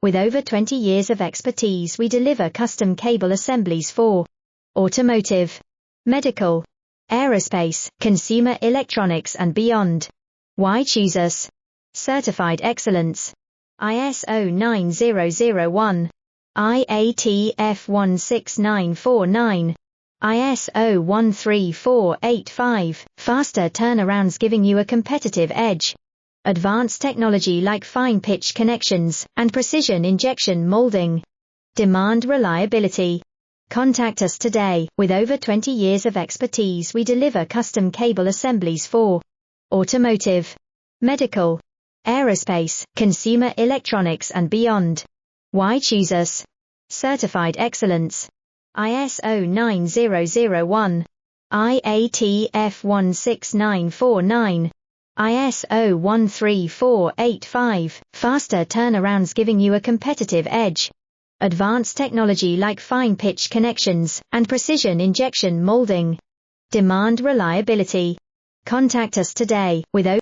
With over 20 years of expertise, we deliver custom cable assemblies for automotive, medical, aerospace, consumer electronics and beyond. Why choose us? Certified excellence. ISO 9001, IATF 16949, ISO 13485, faster turnarounds giving you a competitive edge. Advanced technology like fine pitch connections and precision injection molding. Demand reliability. Contact us today. With over 20 years of expertise, we deliver custom cable assemblies for automotive, medical, aerospace, consumer electronics and beyond. Why choose us? Certified excellence. ISO 9001, IATF 16949, ISO 13485, faster turnarounds giving you a competitive edge. Advanced technology like fine pitch connections and precision injection molding. Demand reliability. Contact us today. With